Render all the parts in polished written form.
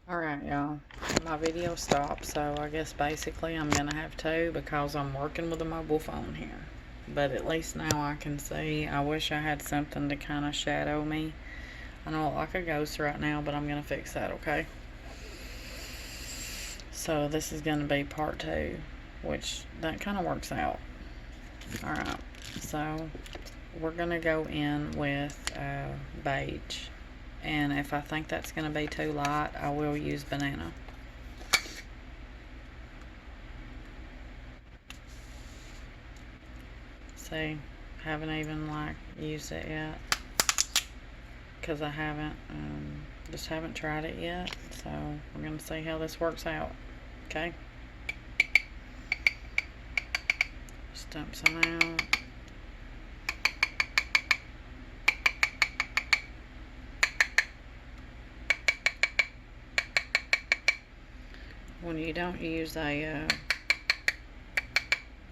Alright, y'all. My video stopped, so I guess basically I'm gonna have to because I'm working with a mobile phone here. But at least now I can see. I wish I had something to kind of shadow me. I don't look like a ghost right now, but I'm gonna fix that, okay? So this is gonna be part 2, which that kind of works out. Alright, so we're gonna go in with beige. And if I think that's going to be too light, I will use banana. See, haven't even used it yet because I haven't just haven't tried it yet. So we're going to see how this works out. Okay. Just dump some out. When you don't use a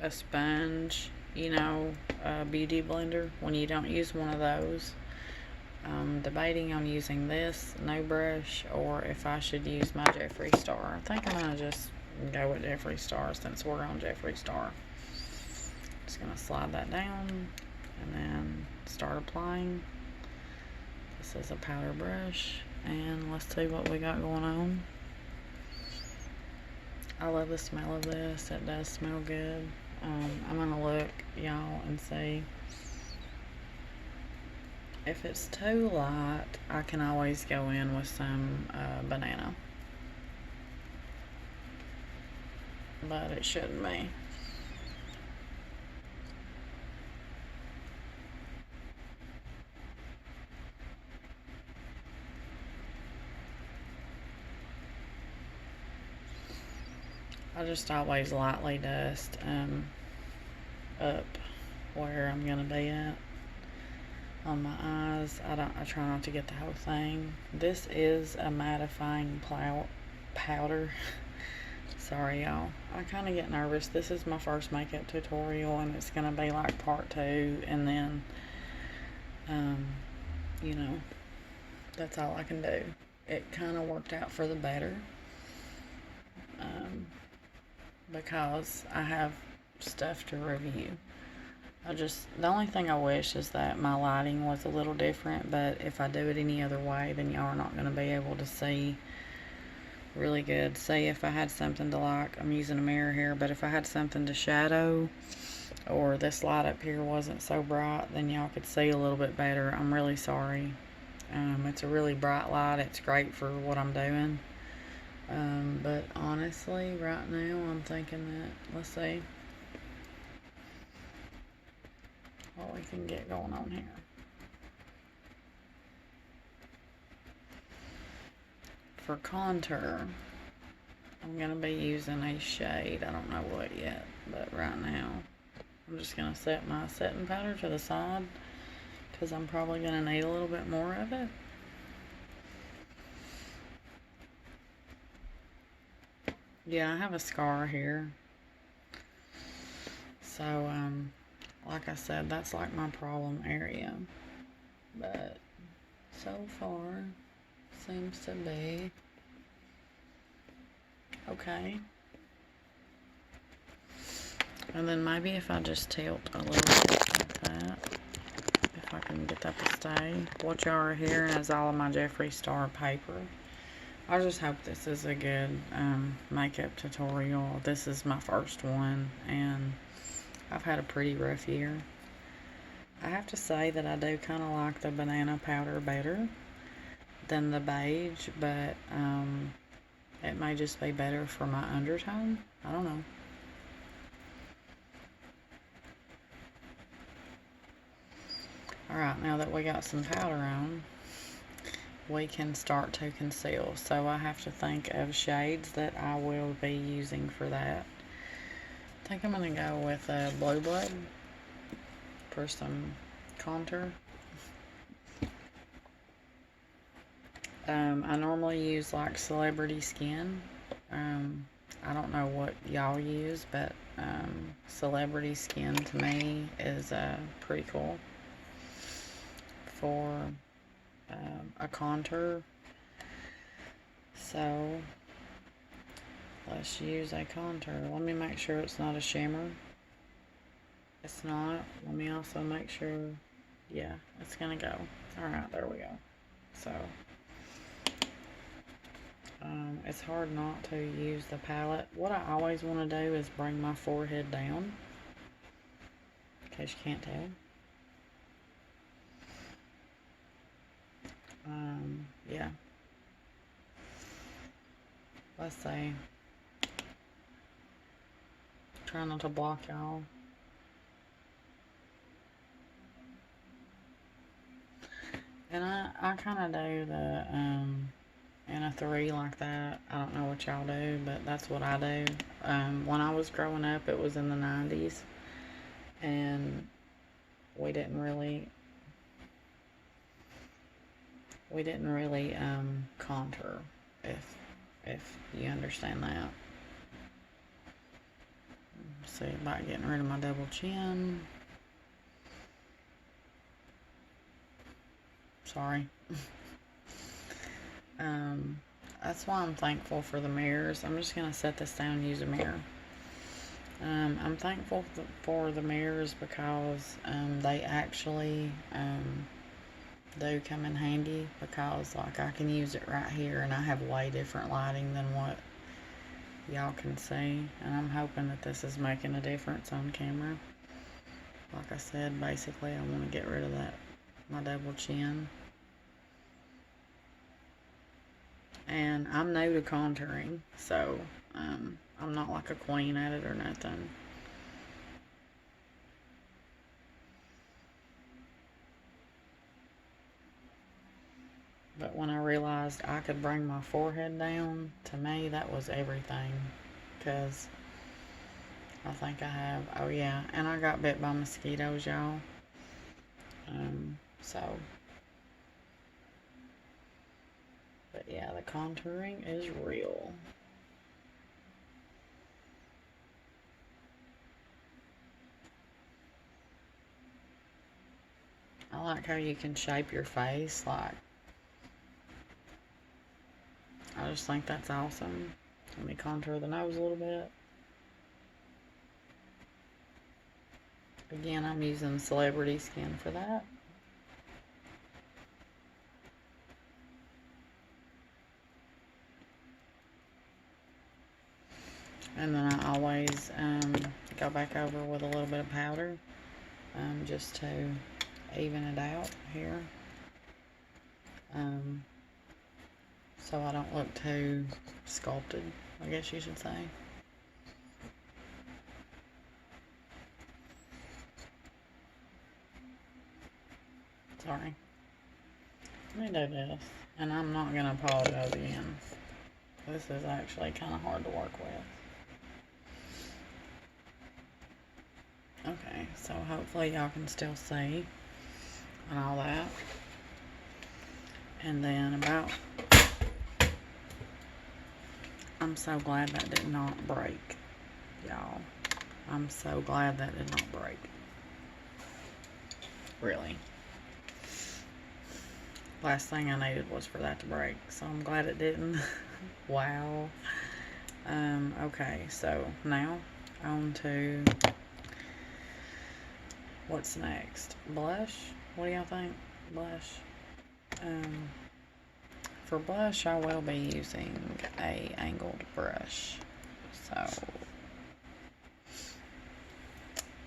sponge, you know, a beauty blender, when you don't use one of those, I'm debating on using this no brush or if I should use my Jeffree Star. I think I'm gonna just go with Jeffree Star since we're on Jeffree Star. Just gonna slide that down and then start applying. This is a powder brush, and let's see what we got going on. I love the smell of this. It does smell good. I'm gonna look, y'all, and see if it's too light. I can always go in with some banana, but it shouldn't be. I just always lightly dust up where I'm gonna be at on my eyes. I try not to get the whole thing. This is a mattifying powder. Sorry, y'all. I kind of get nervous. This is my first makeup tutorial, and it's gonna be like part 2, and then you know, that's all I can do. It kind of worked out for the better. Because I have stuff to review. The only thing I wish is that my lighting was a little different, but if I do it any other way, then y'all are not going to be able to see really good. Say if I had something to I'm using a mirror here, but if I had something to shadow, or this light up here wasn't so bright, then y'all could see a little bit better. I'm really sorry. It's a really bright light. It's great for what I'm doing. But honestly, right now, I'm thinking that, let's see what we can get going on here. For contour, I'm going to be using a shade. I don't know what yet, but right now, I'm just going to set my setting powder to the side because I'm probably going to need a little bit more of it. Yeah, I have a scar here. So, like I said, that's like my problem area. But so far, seems to be okay. And then maybe if I just tilt a little bit like that, if I can get that to stay. What y'all are hearing is all of my Jeffree Star paper. I just hope this is a good makeup tutorial. This is my first one, and I've had a pretty rough year. I have to say that I do kind of like the banana powder better than the beige, but it may just be better for my undertone. I don't know. Alright, now that we got some powder on, we can start to conceal. So I have to think of shades that I will be using for that. I think I'm going to go with Blue Blood for some contour. I normally use like Celebrity Skin. I don't know what y'all use, but Celebrity Skin to me is pretty cool for a contour. So let's use a contour. Let me make sure it's not a shimmer. It's not. Let me also make sure, yeah, it's gonna go. Alright, there we go. So it's hard not to use the palette. What I always want to do is bring my forehead down, in case you can't tell. Yeah. Let's see. Try not to block y'all. And I kind of do the in a 3 like that. I don't know what y'all do, but that's what I do. When I was growing up, it was in the 90s, and we didn't really contour, if you understand that. See about getting rid of my double chin. Sorry. That's why I'm thankful for the mirrors. I'm just gonna set this down and use a mirror. I'm thankful for the mirrors because they actually do come in handy, because like I can use it right here and I have way different lighting than what y'all can see, and I'm hoping that this is making a difference on camera. Like I said, basically I want to get rid of that, my double chin. And I'm new to contouring, so I'm not like a queen at it or nothing. But when I realized I could bring my forehead down, to me that was everything. Because I think I have, oh yeah, and I got bit by mosquitoes, y'all. So, but yeah, the contouring is real. I like how you can shape your face, like, I just think that's awesome. Let me contour the nose a little bit. Again, I'm using Celebrity Skin for that. And then I always go back over with a little bit of powder, just to even it out here. So I don't look too sculpted, I guess you should say. Sorry. Let me do this. And I'm not going to apologize again. This is actually kind of hard to work with. Okay, so hopefully y'all can still see and all that. And then I'm so glad that did not break, y'all. I'm so glad that did not break. Really. Last thing I needed was for that to break, so I'm glad it didn't. Wow. Okay, so now on to what's next? Blush? What do y'all think? Blush. For blush, I will be using a angled brush. So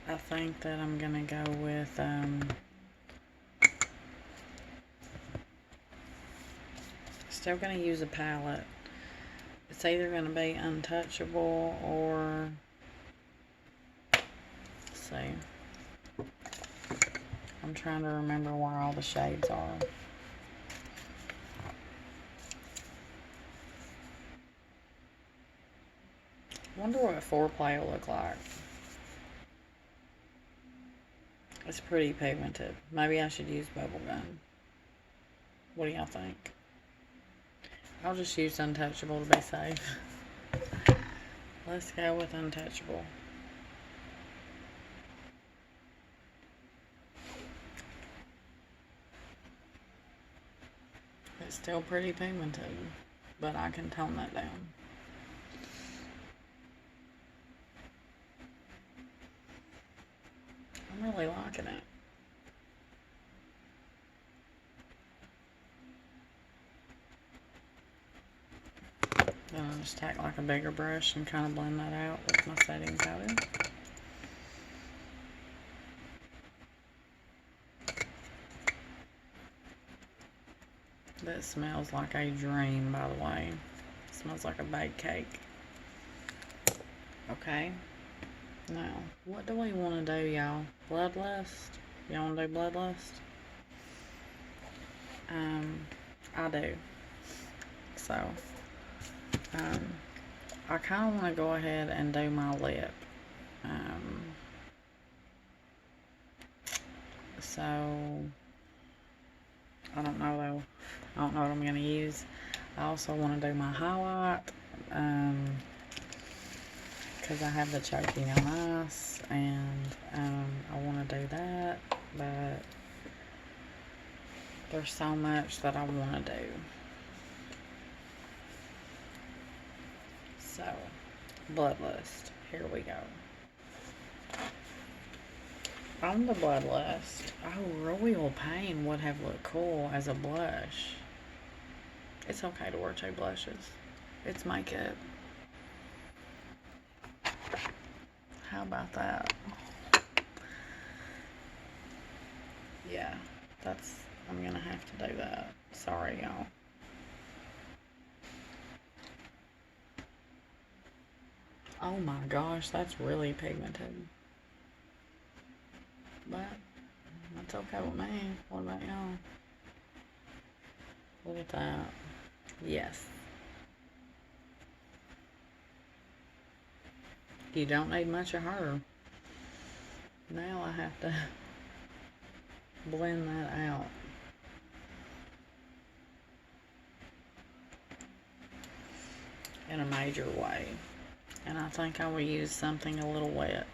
I think that I'm gonna go with still gonna use a palette. It's either gonna be Untouchable or, let's see. I'm trying to remember where all the shades are. I wonder what Foreplay will look like. It's pretty pigmented. Maybe I should use Bubblegum. What do y'all think? I'll just use Untouchable to be safe. Let's go with Untouchable. It's still pretty pigmented. but I can tone that down. I'm really liking it. Then I'll just take like a bigger brush and kind of blend that out with my setting powder. That smells like a dream, by the way. It smells like a baked cake. Okay. Now, what do we want to do, y'all? Bloodlust? Y'all want to do bloodlust? I do. So, I kind of want to go ahead and do my lip. So, I don't know though. I don't know what I'm going to use. I also want to do my highlight. Because I have the choking on ice, and I want to do that, but there's so much that I want to do. So, Bloodlust, here we go. On the Bloodlust, Royal Pain would have looked cool as a blush. It's okay to wear two blushes. It's makeup. How about that? Yeah, I'm gonna have to do that. Sorry, y'all. Oh my gosh, that's really pigmented. But that's okay with me. What about y'all? Look at that. Yes. You don't need much of her. Now I have to blend that out. In a major way. And I think I will use something a little wet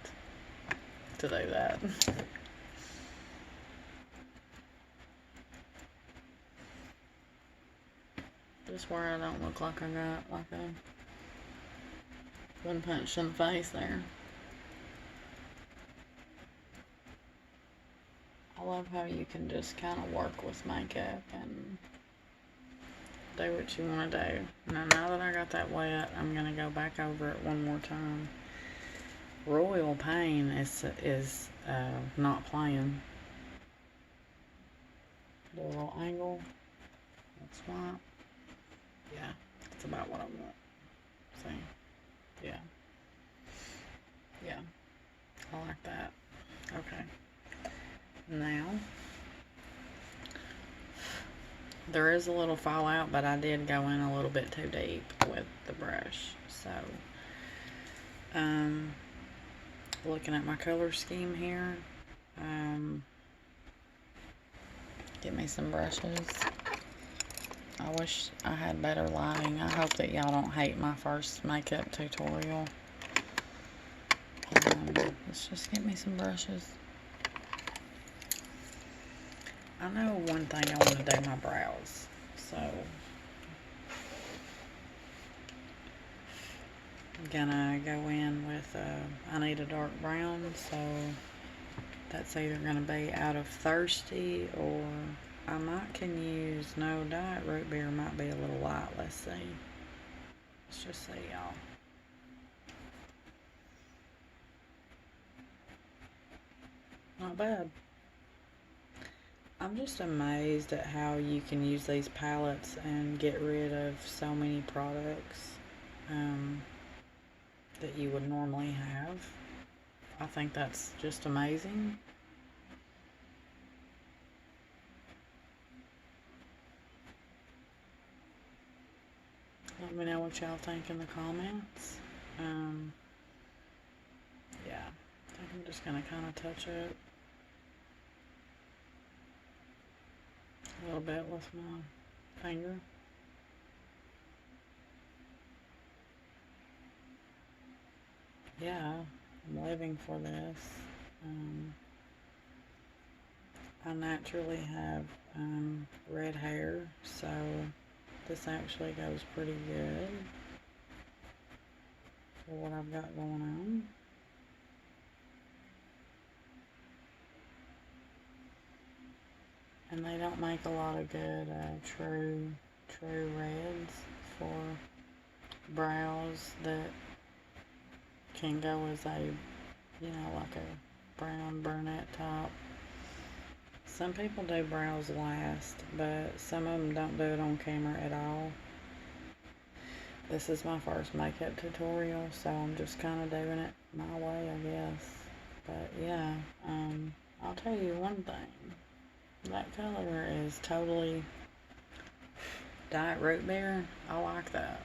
to do that. Just where I don't look like I got like one punch in the face there. I love how you can just kind of work with makeup and do what you want to do. Now that I got that wet, I'm going to go back over it one more time. Royal Pain is not playing. Do a little angle. That's swap. Yeah, that's about what I want. See? Yeah. Yeah. I like that. Okay. Now, there is a little fallout, but I did go in a little bit too deep with the brush. So, looking at my color scheme here, get me some brushes. I wish I had better lighting. I hope that y'all don't hate my first makeup tutorial. Let's just get me some brushes. I know one thing I want to do my brows, so I'm gonna go in with, I need a dark brown, so that's either gonna be out of Thirsty, or I might can use, no, Diet Root Beer might be a little light. Let's see. Let's just see, y'all. Not bad. I'm just amazed at how you can use these palettes and get rid of so many products that you would normally have. I think that's just amazing. Let me know what y'all think in the comments. Yeah, I think I'm just gonna kind of touch it a little bit with my finger. Yeah, I'm living for this. I naturally have red hair, so This actually goes pretty good for what I've got going on. And they don't make a lot of good true reds for brows that can go as a, you know, like a brown brunette top. Some people do brows last, but some of them don't do it on camera at all. This is my first makeup tutorial, so I'm just kind of doing it my way, I guess. But yeah, I'll tell you one thing. That color is totally Diet Root Beer. I like that.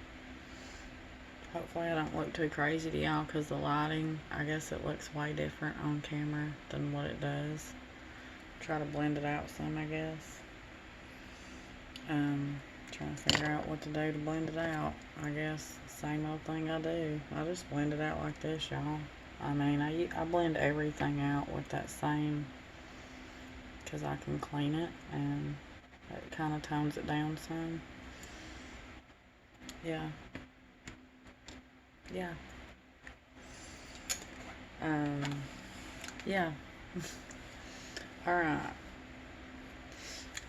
Hopefully I don't look too crazy to y'all because the lighting, I guess it looks way different on camera than what it does. Try to blend it out some, I guess. Trying to figure out what to do to blend it out. I guess same old thing I do. I just blend it out like this, y'all. I mean, I blend everything out with that same, because I can clean it and it kind of tones it down some. Yeah. Yeah. Yeah. Alright.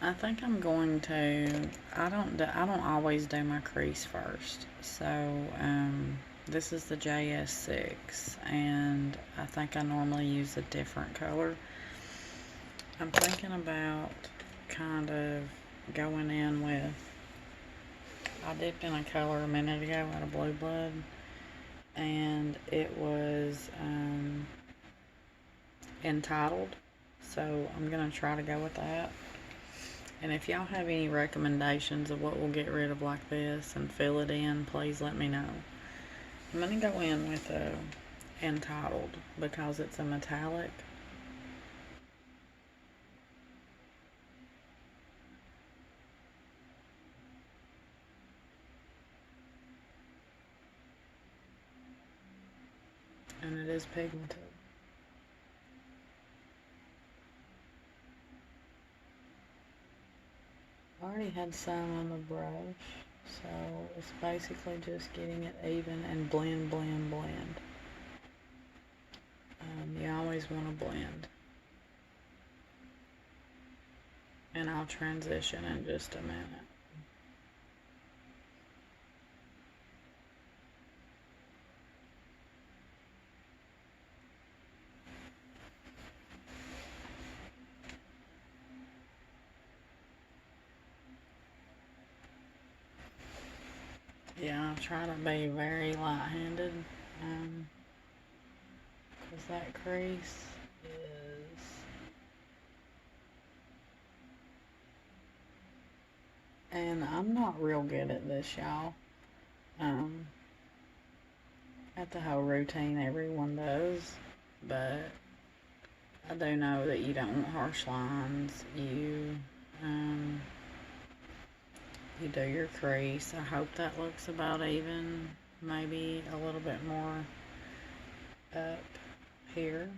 I think I'm going to, I don't always do my crease first. So, this is the JS6, and I think I normally use a different color. I'm thinking about kind of going in with, I dipped in a color a minute ago out of Blue Blood, and it was Entitled, so I'm going to try to go with that. And if y'all have any recommendations of what will get rid of like this and fill it in, please let me know. I'm going to go in with Entitled because it's a metallic. And it is pigmented. I already had some on the brush, so it's basically just getting it even and blend. You always want to blend. And I'll transition in just a minute. Yeah, I'll try to be very light-handed, because that crease is, and I'm not real good at this, y'all. At the whole routine everyone does, but I do know that you don't want harsh lines. You do your crease. I hope that looks about even, maybe a little bit more up here.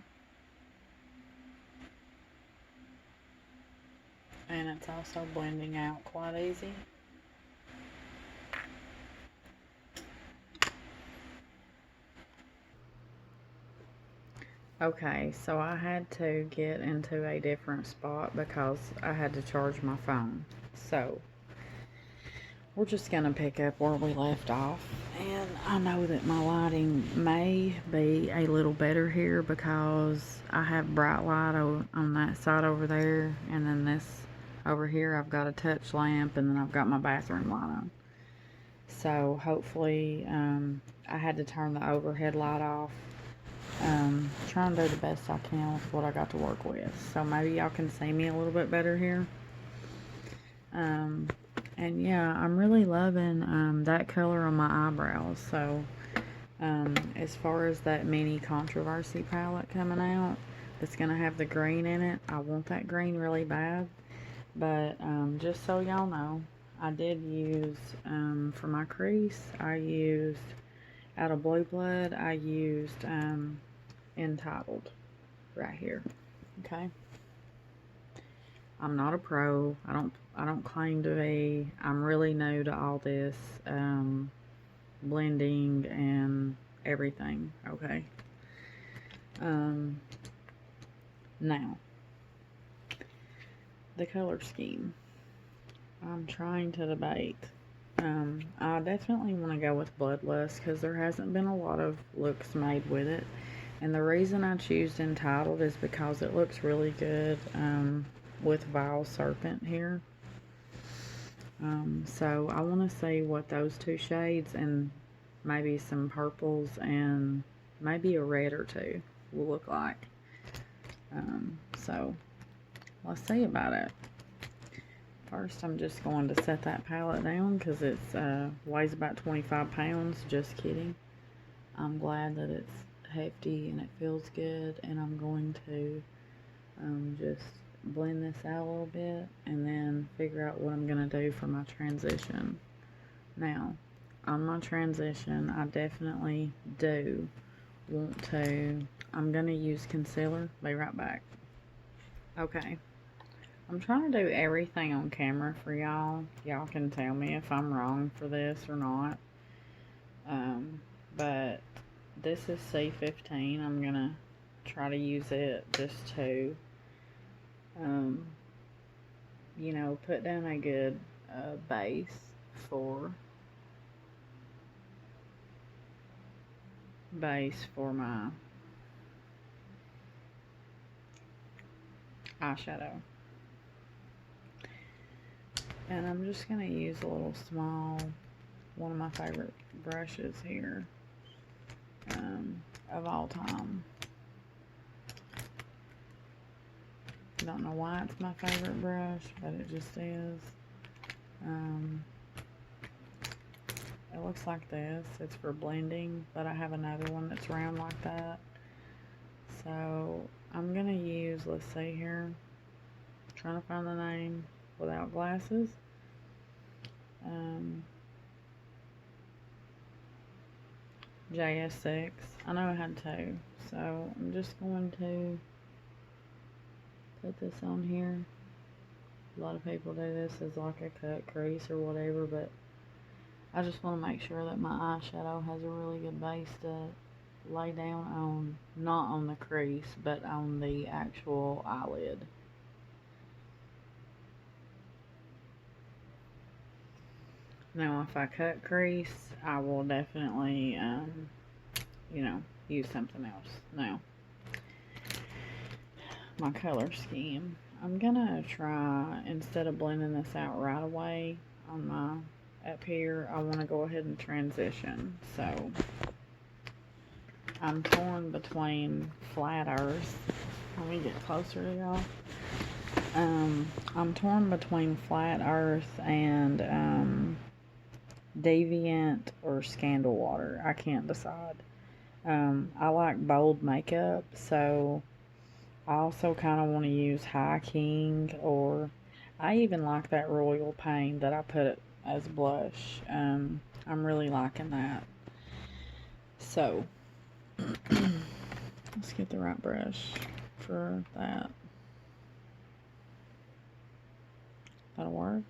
And it's also blending out quite easy. Okay, so I had to get into a different spot because I had to charge my phone. So we're just going to pick up where we left off. And I know that my lighting may be a little better here because I have bright light on that side over there. And then this over here, I've got a touch lamp, and then I've got my bathroom light on. So hopefully, I had to turn the overhead light off. Trying to do the best I can with what I got to work with. So maybe y'all can see me a little bit better here. And yeah, I'm really loving that color on my eyebrows. So as far as that mini Controversy palette coming out, it's going to have the green in it. I want that green really bad. But just so y'all know, I did use, for my crease, I used, out of Blue Blood, I used Entitled right here. Okay. I'm not a pro. I don't I don't claim to be. I'm really new to all this blending and everything, okay? Now, the color scheme. I'm trying to debate. I definitely want to go with Bloodlust because there hasn't been a lot of looks made with it. And the reason I choose Entitled is because it looks really good with Vile Serpent here. So I want to see what those two shades and maybe some purples and maybe a red or two will look like. So let's see about it. First, I'm just going to set that palette down because it weighs about 25 pounds. Just kidding. I'm glad that it's hefty and it feels good. And I'm going to just blend this out a little bit and then figure out what I'm going to do for my transition. Now, on my transition, I definitely do want to, I'm going to use concealer. Be right back. Okay. I'm trying to do everything on camera for y'all. Y'all can tell me if I'm wrong for this or not. But this is C15. I'm going to try to use it just to, you know, put down a good base for my eyeshadow. And I'm just going to use a little small, one of my favorite brushes here of all time. Don't know why it's my favorite brush, but it just is. It looks like this. It's for blending, but I have another one that's round like that. So I'm going to use, let's see here, trying to find the name without glasses. JS6. I know I had two, so I'm just going to put this on here. A lot of people do this as like a cut crease or whatever, but I just want to make sure that my eyeshadow has a really good base to lay down on, not on the crease, but on the actual eyelid. Now, if I cut crease, I will definitely, you know, use something else. Now, my color scheme. I'm gonna try, instead of blending this out right away on my, up here, I want to go ahead and transition. So, I'm torn between Flat Earth. Let me get closer to y'all. I'm torn between Flat Earth and, Deviant or Scandal Water. I can't decide. I like bold makeup, so I also kind of want to use High King, or I even like that Royal Pain that I put as blush. I'm really liking that. So let's get the right brush for that. That'll work.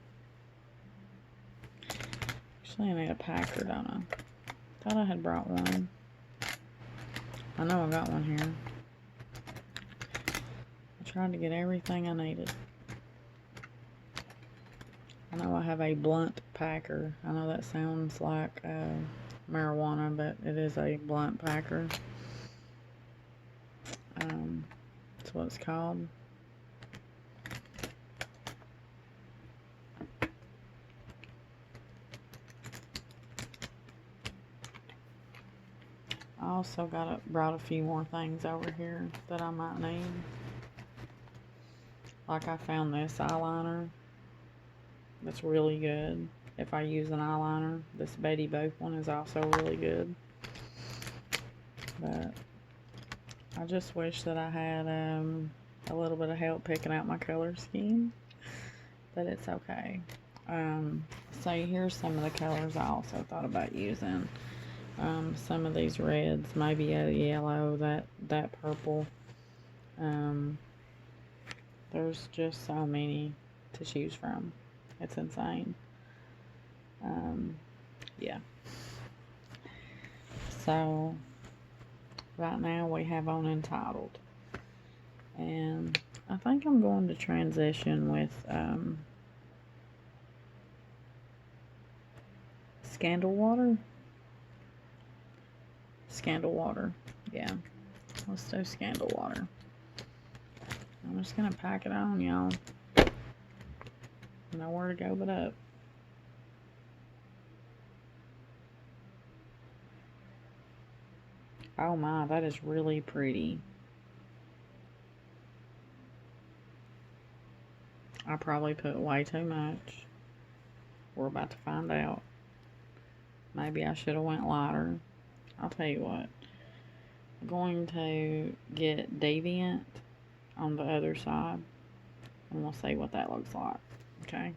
Actually, I need a packer, don't I? Thought I had brought one. I know I got one here. I tried to get everything I needed. I know I have a blunt packer. I know that sounds like marijuana, but it is a blunt packer. That's what it's called. I also brought a few more things over here that I might need. Like I found this eyeliner. That's really good. If I use an eyeliner, this Betty Boop one is also really good. But I just wish that I had a little bit of help picking out my color scheme. But it's okay. So here's some of the colors I also thought about using. Some of these reds, maybe a yellow, that purple. There's just so many to choose from. It's insane. Yeah. So, right now we have on Entitled. And I think I'm going to transition with Scandal Water. Scandal Water. Yeah. Let's do Scandal Water. I'm just going to pack it on, y'all. Nowhere to go but up. Oh my, that is really pretty. I probably put way too much. We're about to find out. Maybe I should have went lighter. I'll tell you what. I'm going to get Deviant on the other side. And we'll see what that looks like. Okay?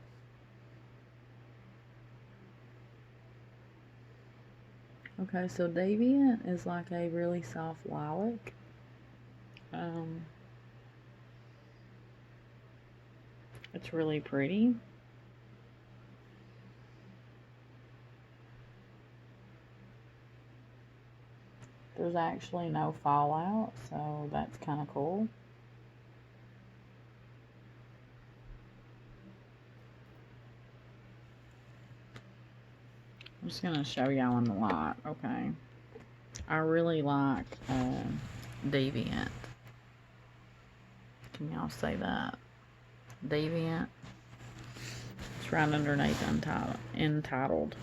Okay, so Deviant is like a really soft lilac. It's really pretty. There's actually no fallout, so that's kind of cool. I'm just going to show y'all in the light, okay? I really like Deviant. Can y'all say that? Deviant. It's right underneath Entitled.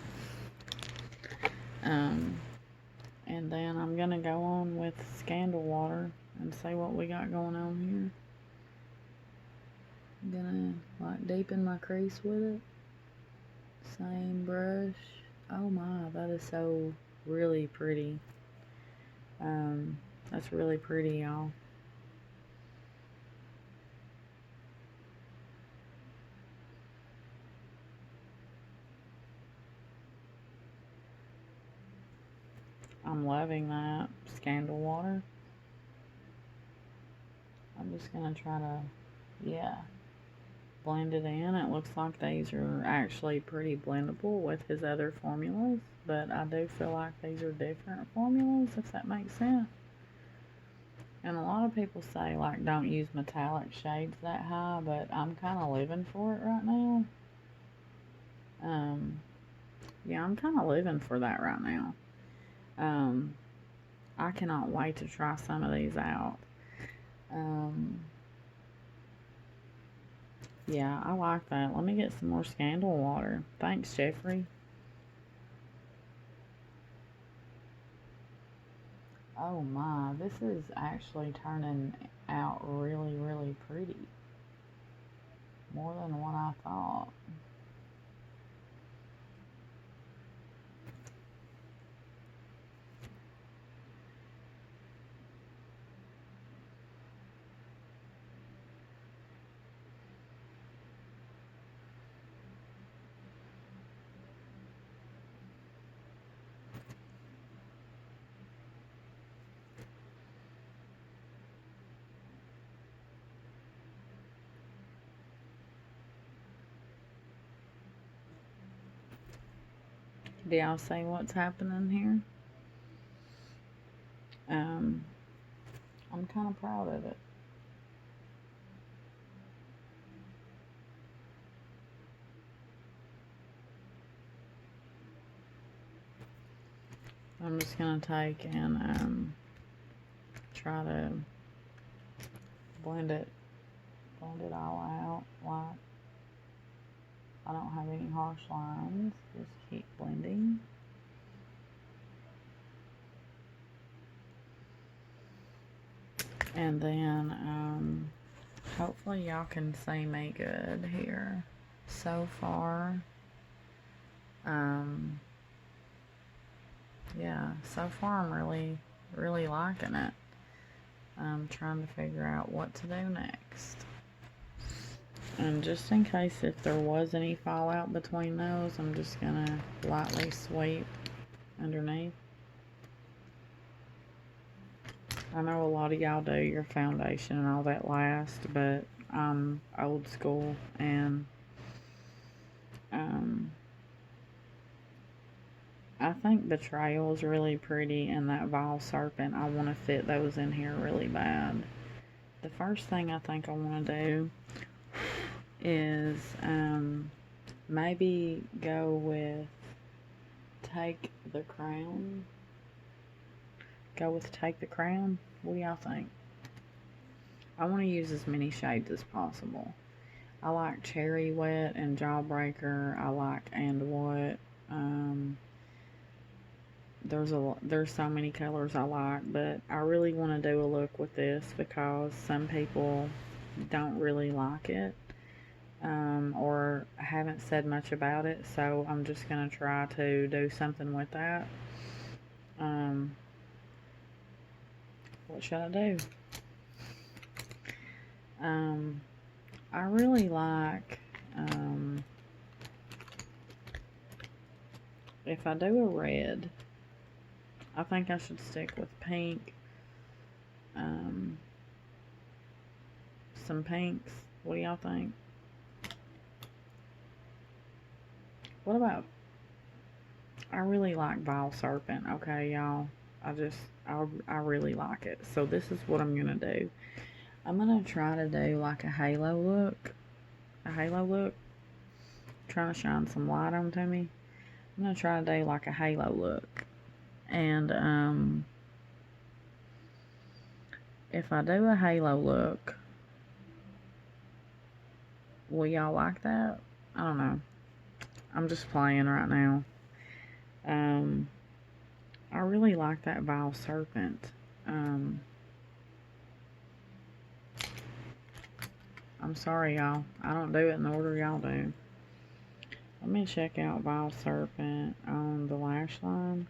And then I'm going to go on with Scandal Water and see what we got going on here. I'm going to like deepen my crease with it. Same brush. Oh my, that is so really pretty. That's really pretty, y'all. I'm loving that Scandal Water. I'm just gonna try to, yeah, blend it in. It looks like these are actually pretty blendable with his other formulas, but I do feel like these are different formulas, if that makes sense. And a lot of people say, like, don't use metallic shades that high, but I'm kind of living for it right now. Yeah, I'm kind of living for that right now. I cannot wait to try some of these out. Yeah, I like that. Let me get some more Scandal Water. Thanks, Jeffree. Oh my, this is actually turning out really, really pretty. More than what I thought. Do y'all see what's happening here? I'm kind of proud of it. I'm just gonna take and try to blend it all out. Like, I don't have any harsh lines. Just keep blending. And then hopefully y'all can see me good here. So far, yeah, so far I'm really liking it. I'm trying to figure out what to do next. And just in case if there was any fallout between those, I'm just gonna lightly sweep underneath. I know a lot of y'all do your foundation and all that last, but I'm old school and Um, I think Betrayal is really pretty, and that Vile Serpent, I want to fit those in here really bad. The first thing I think I want to do is maybe go with Take the Crown. Go with Take the Crown. What do y'all think? I want to use as many shades as possible. I like Cherry Wet and Jawbreaker. I like And What. There's so many colors I like, but I really want to do a look with this because some people don't really like it, or haven't said much about it, so I'm just gonna try to do something with that. What should I do? I really like, if I do a red, I think I should stick with pink. Some pinks. What do y'all think? What about, I really like Vile Serpent, okay, y'all? I really like it. So this is what I'm gonna do. I'm gonna try to do like a halo look. Trying to shine some light onto me. I'm gonna try to do like a halo look. And if I do a halo look, will y'all like that? I don't know. I'm just playing right now. I really like that Vile Serpent. I'm sorry, y'all. I don't do it in the order y'all do. Let me check out Vile Serpent on the lash line.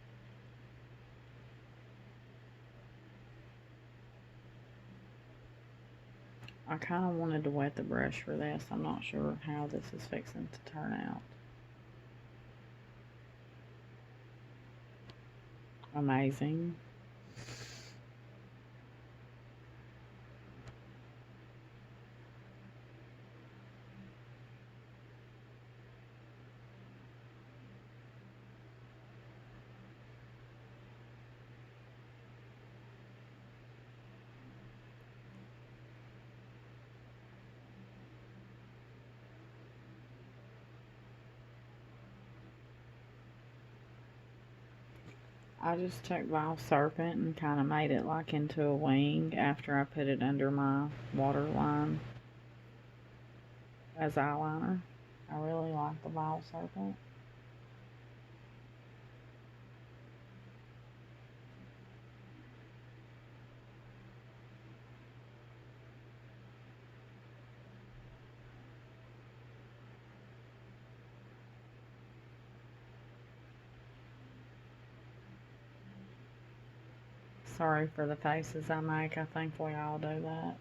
I kind of wanted to wet the brush for this. I'm not sure how this is fixing to turn out. Amazing. I just took Vile Serpent and kind of made it like into a wing after I put it under my waterline as eyeliner. I really like the Vile Serpent. Sorry for the faces I make. I think we all do that.